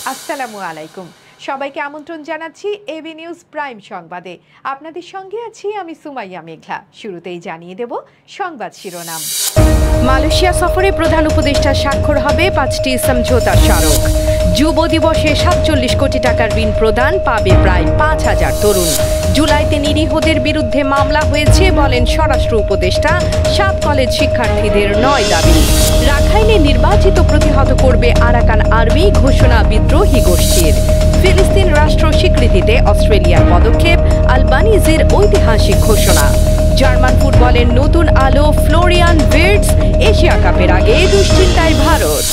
আসসালামু আলাইকুম। সবাইকে আমন্ত্রণ জানাচ্ছি এবি নিউজ প্রাইম সংবাদে। আপনাদের সঙ্গে আছি আমি সুমাইয়া মেঘলা। শুরুতেই জানিয়ে দেব সংবাদ শিরোনাম। মালয়েশিয়া সফরে প্রধান উপদেষ্টা স্বাক্ষর হবে 5টি সমঝোতা স্মারক। যুব দিবসে 47 কোটি টাকার ঋণ প্রদান পাবে প্রায় 5,000 তরুণ। জুলাইতে নিরীহদের বিরুদ্ধে মামলা হয়েছে বলেন স্বরাষ্ট্র উপদেষ্টা। 7 কলেজ শিক্ষার্থীদের 9 দাবি। রাখাইনে নির্বাচিত প্রতিহত করবে আরাকান আর্মি ঘোষণা বিদ্রোহী গোষ্ঠীর। ফিলিস্তিন রাষ্ট্র স্বীকৃতিতে অস্ট্রেলিয়ার পদক্ষেপ, আলবানিজের ঐতিহাসিক ঘোষণা। জার্মান ফুটবলের নতুন আলো ফ্লোরিয়ান ভির্টস। এশিয়া কাপের আগে দুশ্চিন্তায় ভারত।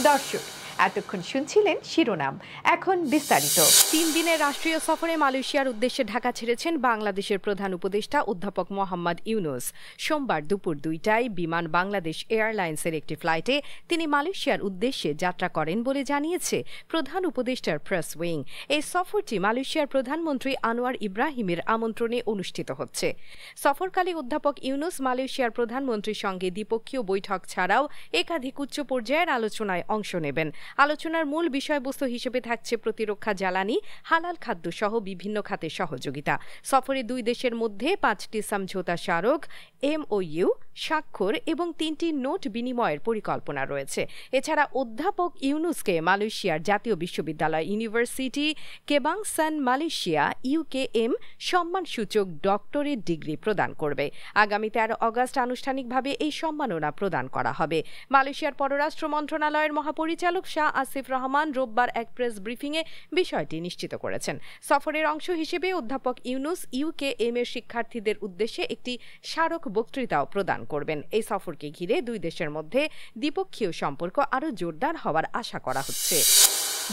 দর্শক, এতক্ষণ শুনছিলেন শিরোনাম, এখন বিস্তারিত। 3 দিনের রাষ্ট্রীয় সফরে মালয়েশিয়ার উদ্দেশ্যে ঢাকা ছেড়েছেন বাংলাদেশের প্রধান উপদেষ্টা অধ্যাপক মোহাম্মদ ইউনূস। সোমবার দুপুর 2টায় বিমান বাংলাদেশ এয়ারলাইন্সের একটি ফ্লাইটে তিনি মালয়েশিয়ার উদ্দেশ্যে যাত্রা করেন বলে জানিয়েছে প্রধান উপদেষ্টার প্রেস উইং। এই সফরটি মালয়েশিয়ার প্রধানমন্ত্রী আনোয়ার ইব্রাহিমের আমন্ত্রণে অনুষ্ঠিত হচ্ছে। সফরকালে অধ্যাপক ইউনূস মালয়েশিয়ার প্রধানমন্ত্রীর সঙ্গে দ্বিপক্ষীয় বৈঠক ছাড়াও একাধিক উচ্চ পর্যায়ের আলোচনায় অংশ নেবেন। আলোচনার মূল বিষয়বস্তু হিসেবে থাকছে প্রতিরক্ষা, জ্বালানি, হালাল খাদ্য সহ বিভিন্ন খাতে সহযোগিতা। সফরে 2 দেশের মধ্যে 5টি সমঝোতা স্মারক MOU স্বাক্ষর এবং 3টি নোট বিনিময়ের পরিকল্পনা রয়েছে। এছাড়া অধ্যাপক ইউনূসকে মালয়েশিয়ার জাতীয় বিশ্ববিদ্যালয় ইউনিভার্সিটি কেবাংসান মালয়েশিয়া UKM সম্মানসূচক ডক্টরেট ডিগ্রি প্রদান করবে। আগামী 13 আগস্ট আনুষ্ঠানিকভাবে এই সম্মাননা প্রদান করা হবে। মালয়েশিয়ার পররাষ্ট্র মন্ত্রণালয়ের মহাপরিচালক শাহ আসিফ রহমান রোববার এক প্রেস ব্রিফিংয়ে বিষয়টি নিশ্চিত করেছেন। সফরের অংশ হিসেবে অধ্যাপক ইউনূস UKM এর শিক্ষার্থীদের উদ্দেশ্যে একটি স্মারক বক্তৃতাও প্রদান করবেন। এই সফরকে ঘিরে 2 দেশের মধ্যে দ্বিপক্ষীয় সম্পর্ক আরও জোরদার হওয়ার আশা করা হচ্ছে।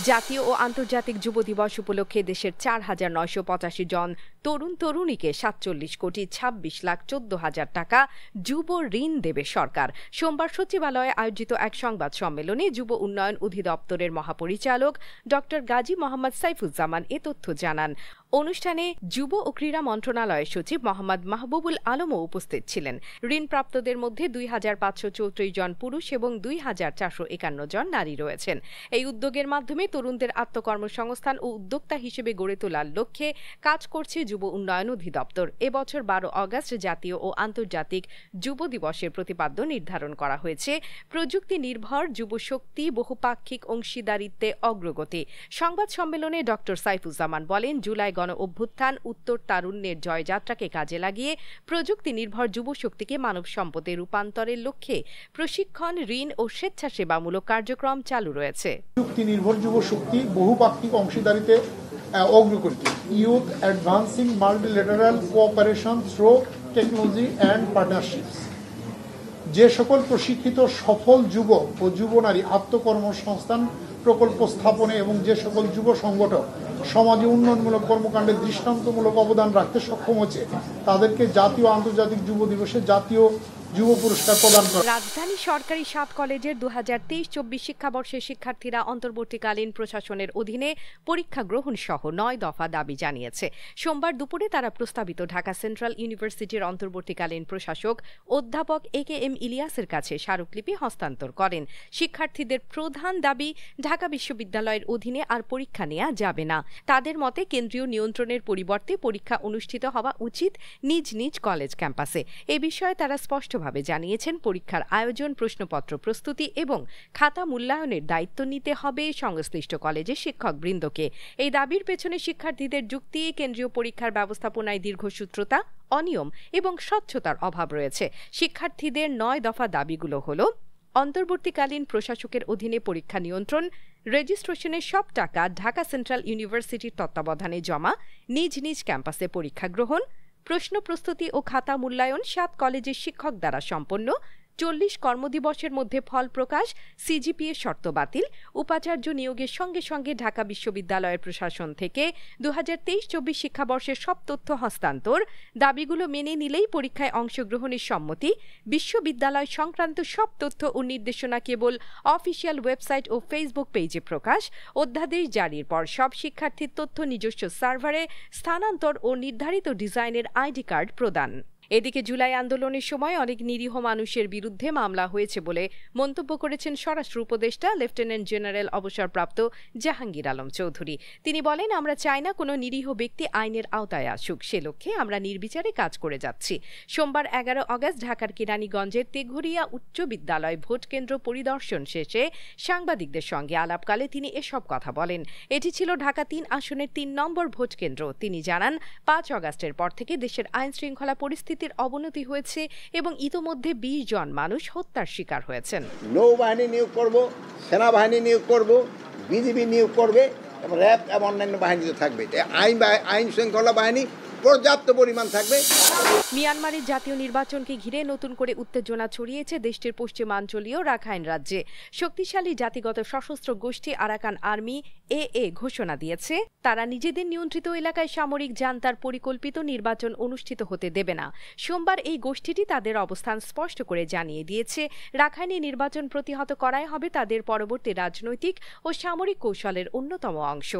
জাতীয় ও আন্তর্জাতিক যুব দিবস উপলক্ষে দেশের 4,985 জন তরুণ তরুণীকে 47 কোটি 26 লাখ 14 হাজার টাকা যুব ঋণ দেবে সরকার। সোমবার সচিবালয়ে আয়োজিত এক সংবাদ সম্মেলনে যুব উন্নয়ন অধিদপ্তরের মহাপরিচালক ড গাজী মোহাম্মদ সাইফুজ্জামান এ তথ্য জানান। অনুষ্ঠানে যুব ও ক্রীড়া মন্ত্রণালয়ের সচিব মোহাম্মদ মাহবুবুল আলমও উপস্থিত ছিলেন। ঋণপ্রাপ্তদের মধ্যে 2,534 জন পুরুষ এবং 2,451 জন নারী রয়েছেন। এই উদ্যোগের মাধ্যমে তরুণদের আত্মকর্মসংস্থান ও উদ্যোক্তা হিসেবে গড়ে তোলার লক্ষ্যে কাজ করছে যুব উন্নয়ন অধিদপ্তর। এবছর 12 আগস্ট জাতীয় ও আন্তর্জাতিক যুব দিবসের প্রতিপাদ্য নির্ধারণ করা হয়েছে প্রযুক্তি নির্ভর যুবশক্তি বহুপাক্ষিক অংশীদারিত্বে অগ্রগতি। সংবাদ সম্মেলনে ড সাইফুজ্জামান বলেন, জুলাই গণ অভ্যুত্থান উত্তর তারুণ্যের জয়যাত্রাকে কাজে লাগিয়ে প্রযুক্তি নির্ভর যুবশক্তিকে মানব সম্পদে রূপান্তরের লক্ষ্যে প্রশিক্ষণ, ঋণ ও স্বেচ্ছাসেবামূলক কার্যক্রম চালু রয়েছে। প্রযুক্তি নির্ভর যুবশক্তি বহুপাক্ষিক অংশীদারিতে অগ্রগতি, youth advancing multilateral cooperation through technology and partnerships. যে সকল প্রশিক্ষিত সফল যুবক ও যুব নারী আত্মকর্মসংস্থান প্রকল্প স্থাপনে এবং যে সকল যুব সংগঠক সমাজে উন্নয়নমূলক কর্মকাণ্ডে দৃষ্টান্তমূলক অবদান রাখতে সক্ষম হচ্ছে তাদেরকে জাতীয় আন্তর্জাতিক যুব দিবসে জাতীয় যুব পুরস্কার প্রদান করা। রাজধানী সরকারি 7 কলেজের 2023-24 শিক্ষাবর্ষের শিক্ষার্থীরা অন্তর্বর্তীকালীন প্রশাসনের অধীনে পরীক্ষা গ্রহণ সহ 9 দফা দাবি জানিয়েছে। সোমবার দুপুরে তারা প্রস্তাবিত ঢাকা সেন্ট্রাল ইউনিভার্সিটির অন্তর্বর্তীকালীন প্রশাসক অধ্যাপক AKM ইলিয়াসের কাছে স্মারকলিপি হস্তান্তর করেন। শিক্ষার্থীদের প্রধান দাবি, ঢাকা বিশ্ববিদ্যালয়ের অধীনে আর পরীক্ষা নেওয়া যাবে না। তাদের মতে কেন্দ্রীয় নিয়ন্ত্রণের পরিবর্তে পরীক্ষা অনুষ্ঠিত হওয়া উচিত নিজ নিজ কলেজ ক্যাম্পাসে। এ বিষয়ে তারা স্পষ্ট ভাবে জানিয়েছেন, পরীক্ষার আয়োজন, প্রশ্নপত্র প্রস্তুতি এবং খাতা মূল্যায়নের দায়িত্ব নিতে হবে সংশ্লিষ্ট কলেজের শিক্ষকবৃন্দকে। এই দাবির পেছনে শিক্ষার্থীদের যুক্তি, কেন্দ্রীয় পরীক্ষার ব্যবস্থাপনায় দীর্ঘসূত্রতা, অনিয়ম এবং স্বচ্ছতার অভাব রয়েছে। শিক্ষার্থীদের 9 দফা দাবিগুলো হল: অন্তর্বর্তীকালীন প্রশাসকের অধীনে পরীক্ষা নিয়ন্ত্রণ, রেজিস্ট্রেশনের সব টাকা ঢাকা সেন্ট্রাল ইউনিভার্সিটির তত্ত্বাবধানে জমা, নিজ নিজ ক্যাম্পাসে পরীক্ষা গ্রহণ, প্রশ্ন প্রস্তুতি ও খাতা মূল্যায়ন 7 কলেজের শিক্ষক দ্বারা সম্পন্ন, 40 কর্মদিবসের মধ্যে ফল প্রকাশ, CGPA শর্ত বাতিল, উপাচার্য নিয়োগের সঙ্গে সঙ্গে ঢাকা বিশ্ববিদ্যালয়ের প্রশাসন থেকে 2023-24 শিক্ষাবর্ষের সব তথ্য হস্তান্তর। দাবিগুলো মেনে নিলেই পরীক্ষায় অংশগ্রহণের সম্মতি। বিশ্ববিদ্যালয় সংক্রান্ত সব তথ্য ও নির্দেশনা কেবল অফিসিয়াল ওয়েবসাইট ও ফেসবুক পেজে প্রকাশ। অধ্যাদেশ জারির পর সব শিক্ষার্থীর তথ্য নিজস্ব সার্ভারে স্থানান্তর ও নির্ধারিত ডিজাইনের ID কার্ড প্রদান। এদিকে জুলাই আন্দোলনের সময় অনেক নিরীহ মানুষের বিরুদ্ধে মামলা হয়েছে বলে মন্তব্য করেছেন স্বরাষ্ট্র উপদেষ্টা লেফটেন্যান্ট জেনারেল অবসরপ্রাপ্ত জাহাঙ্গীর আলম চৌধুরী। তিনি বলেন, আমরা চাই না কোনো নিরীহ ব্যক্তি আইনের আওতায় আসুক, সে লক্ষ্যে আমরা নির্বিচারে কাজ করে যাচ্ছি। সোমবার 11 আগস্ট ঢাকার কেরানীগঞ্জের তেঘরিয়া উচ্চ বিদ্যালয় ভোট কেন্দ্র পরিদর্শন শেষে সাংবাদিকদের সঙ্গে আলাপকালে তিনি এসব কথা বলেন। এটি ছিল ঢাকা 3 আসনের 3 নম্বর ভোট কেন্দ্র। তিনি জানান, 5 আগস্টের পর থেকে দেশের আইন শৃঙ্খলা পরিস্থিতির অবনতি হয়েছে এবং ইতোমধ্যে 20 জন মানুষ হত্যার শিকার হয়েছেন। নৌবাহিনী নিয়োগ করব, সেনাবাহিনী নিয়োগ করব, বিজিবি নিয়োগ করবে এবং র্যাব এবং অন্যান্য বাহিনী থাকবে। আইন শৃঙ্খলা বাহিনী পর্যাপ্ত পরিমাণ থাকবে। মিয়ানমারের জাতীয় নির্বাচনকে ঘিরে নতুন করে উত্তেজনা ছড়িয়েছে দেশটির পশ্চিমাঞ্চলীয় রাখাইন রাজ্যে। শক্তিশালী জাতিগত সশস্ত্র গোষ্ঠী আরাকান আর্মি AA ঘোষণা দিয়েছে তারা নিজেদের নিয়ন্ত্রিত এলাকায় সামরিক জান্তার পরিকল্পিত নির্বাচন অনুষ্ঠিত হতে দেবে না। সোমবার এই গোষ্ঠীটি তাদের অবস্থান স্পষ্ট করে জানিয়ে দিয়েছে, রাখাইনে নির্বাচন প্রতিহত করাই হবে তাদের পরবর্তী রাজনৈতিক ও সামরিক কৌশলের অন্যতম অংশ।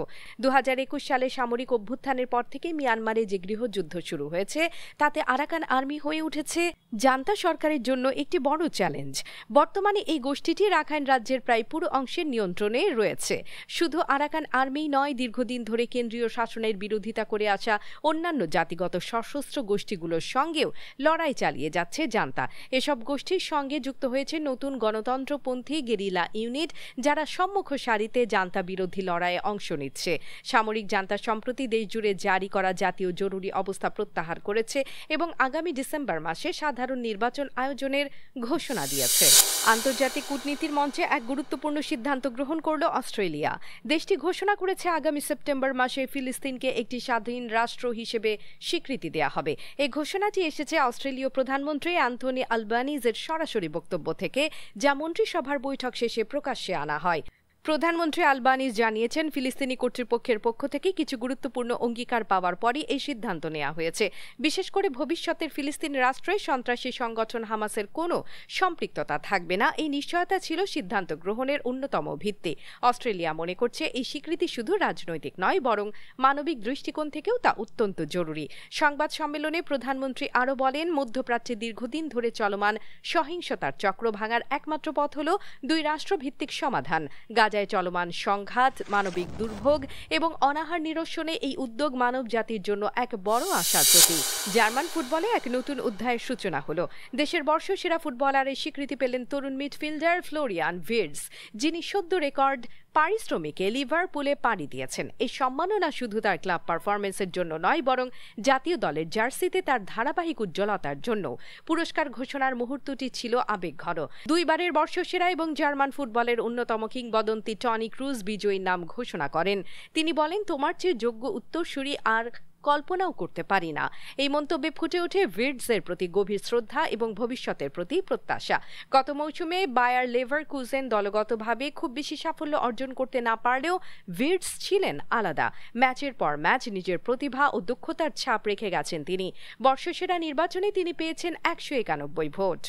2021 সালে সামরিক অভ্যুত্থানের পর থেকে মিয়ানমারে যে গৃহযুদ্ধ শুরু হয়েছে তাতে আরাকান আর্মি হয়ে উঠেছে জান্তা সরকারের জন্য একটি বড় চ্যালেঞ্জ। বর্তমানে এই গোষ্ঠীটি রাখাইন রাজ্যের প্রায় পুরো অংশের নিয়ন্ত্রণে রয়েছে। শুধু আরাকান আর্মি নয়, দীর্ঘদিন ধরে কেন্দ্রীয় শাসনের বিরোধিতা করে আসা অন্যান্য জাতিগত সশস্ত্র গোষ্ঠীগুলোর সঙ্গেও লড়াই চালিয়ে যাচ্ছে জান্তা। এসব গোষ্ঠীর সঙ্গে যুক্ত হয়েছে নতুন গণতন্ত্রপন্থী গেরিলা ইউনিট, যারা সম্মুখ সারিতে জান্তা বিরোধী লড়াইয়ে অংশ নিচ্ছে। সামরিক জান্তা সম্প্রতি দেশজুড়ে জারি করা জাতীয় জরুরি অবস্থা প্রত্যাহার করেছে এবং আগামী ডিসেম্বর মাসে সাধারণ নির্বাচন আয়োজনের ঘোষণা দিয়েছে। আন্তর্জাতিক কূটনীতির মঞ্চে এক গুরুত্বপূর্ণ সিদ্ধান্ত গ্রহণ করল অস্ট্রেলিয়া। দেশটি ঘোষণা করেছে আগামী সেপ্টেম্বর মাসে ফিলিস্তিনকে একটি স্বাধীন রাষ্ট্র হিসেবে স্বীকৃতি দেওয়া হবে। এই ঘোষণাটি এসেছে অস্ট্রেলীয় প্রধানমন্ত্রী অ্যান্থনি আলবানিজের সরাসরি বক্তব্য থেকে, যা মন্ত্রিসভার বৈঠক শেষে প্রকাশ্যে আনা হয়। প্রধানমন্ত্রী আলবানিজ জানিয়েছেন, ফিলিস্তিনি কর্তৃপক্ষের পক্ষ থেকে কিছু গুরুত্বপূর্ণ অঙ্গীকার পাওয়ার পরই এই সিদ্ধান্ত নেওয়া হয়েছে। বিশেষ করে ভবিষ্যতের ফিলিস্তিনি রাষ্ট্রে সন্ত্রাসী সংগঠন হামাসের কোনো সম্পৃক্ততা থাকবে না, এই নিশ্চয়তা ছিল সিদ্ধান্ত গ্রহণের অন্যতম ভিত্তি। অস্ট্রেলিয়া মনে করছে এই স্বীকৃতি শুধু রাজনৈতিক নয়, বরং মানবিক দৃষ্টিকোণ থেকেও তা অত্যন্ত জরুরি। সংবাদ সম্মেলনে প্রধানমন্ত্রী আরও বলেন, মধ্যপ্রাচ্যে দীর্ঘদিন ধরে চলমান সহিংসতার চক্র ভাঙার একমাত্র পথ হল 2 রাষ্ট্রভিত্তিক সমাধান। গাজায় চলমান সংঘাত, মানবিক দুর্ভোগ এবং অনাহার নিরসনে এই উদ্যোগ মানব জাতির জন্য এক বড় আশার প্রতীক। জার্মান ফুটবলে এক নতুন অধ্যায়ের সূচনা হলো। দেশের বর্ষসেরা ফুটবলারের স্বীকৃতি পেলেন তরুণ মিডফিল্ডার ফ্লোরিয়ান ভির্টজ, যিনি সদ্য রেকর্ড পারিশ্রমিকে লিভারপুলে পাড়ি দিয়েছেন। এই সম্মাননা শুধু তার ক্লাব পারফরমেন্সের জন্য নয়, বরং জাতীয় দলের জার্সিতে তার ধারাবাহিক উজ্জ্বলতার জন্য। পুরস্কার ঘোষণার মুহূর্তটি ছিল আবেগঘন। 2 বারের বর্ষসেরা এবং জার্মান ফুটবলের অন্যতম কিংবদন্তি টনি ক্রুজ বিজয়ীর নাম ঘোষণা করেন। তিনি বলেন, তোমার চেয়ে যোগ্য উত্তরসূরি আর কল্পনাও করতে পারি না। এই মন্তব্যে ফুটে ওঠে ভির্টজের প্রতি গভীর শ্রদ্ধা এবং ভবিষ্যতের প্রতি প্রত্যাশা। গত মৌসুমে বায়ার লেভারকুজেন দলগতভাবে খুব বেশি সাফল্য অর্জন করতে না পারলেও ভির্টজ ছিলেন আলাদা। ম্যাচের পর ম্যাচ নিজের প্রতিভা ও দক্ষতার ছাপ রেখে গেছেন তিনি। বর্ষসেরা নির্বাচনে তিনি পেয়েছেন 191 ভোট।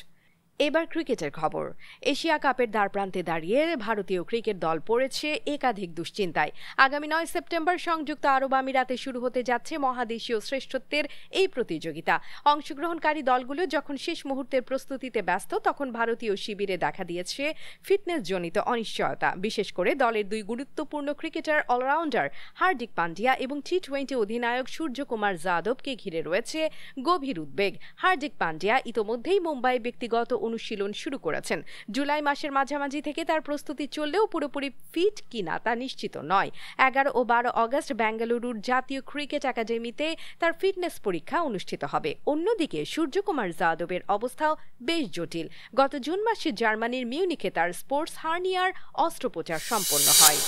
এবার ক্রিকেটের খবর। এশিয়া কাপের দ্বারপ্রান্তে দাঁড়িয়ে ভারতীয় ক্রিকেট দল পড়েছে একাধিক দুশ্চিন্তায়। আগামী 9 সেপ্টেম্বর সংযুক্ত আরব আমিরাতে শুরু হতে যাচ্ছে মহাদেশীয় শ্রেষ্ঠত্বের এই প্রতিযোগিতা। অংশগ্রহণকারী দলগুলো যখন শেষ মুহূর্তের প্রস্তুতিতে ব্যস্ত, তখন ভারতীয় শিবিরে দেখা দিয়েছে ফিটনেসজনিত অনিশ্চয়তা। বিশেষ করে দলের 2 গুরুত্বপূর্ণ ক্রিকেটার অলরাউন্ডার হার্দিক পান্ডিয়া এবং টি-20 অধিনায়ক সূর্যকুমার যাদবকে ঘিরে রয়েছে গভীর উদ্বেগ। হার্দিক পান্ডিয়া ইতোমধ্যেই মুম্বাই ব্যক্তিগত অনুশীলন শুরু করেছেন। জুলাই মাসের মাঝামাঝি থেকে তার প্রস্তুতি চললেও পুরোপুরি ফিট কিনা তা নিশ্চিত নয়। 11 ও 12 আগস্ট বেঙ্গালুরুর জাতীয় ক্রিকেট একাডেমিতে তার ফিটনেস পরীক্ষা অনুষ্ঠিত হবে। অন্যদিকে সূর্যকুমার যাদবের অবস্থাও বেশ জটিল। গত জুন মাসে জার্মানির মিউনিখে তার স্পোর্টস হার্নিয়ার অস্ত্রোপচার সম্পন্ন হয়।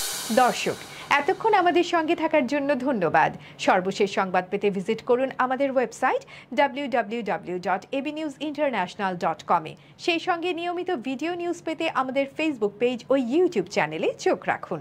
দর্শক, এতক্ষণ আমাদের সঙ্গে থাকার জন্য ধন্যবাদ। সর্বশেষ সংবাদ পেতে ভিজিট করুন আমাদের ওয়েবসাইট www.abnewsinternational.com। সেই সঙ্গে নিয়মিত ভিডিও নিউজ পেতে আমাদের ফেসবুক পেজ ও ইউটিউব চ্যানেলে চোখ রাখুন।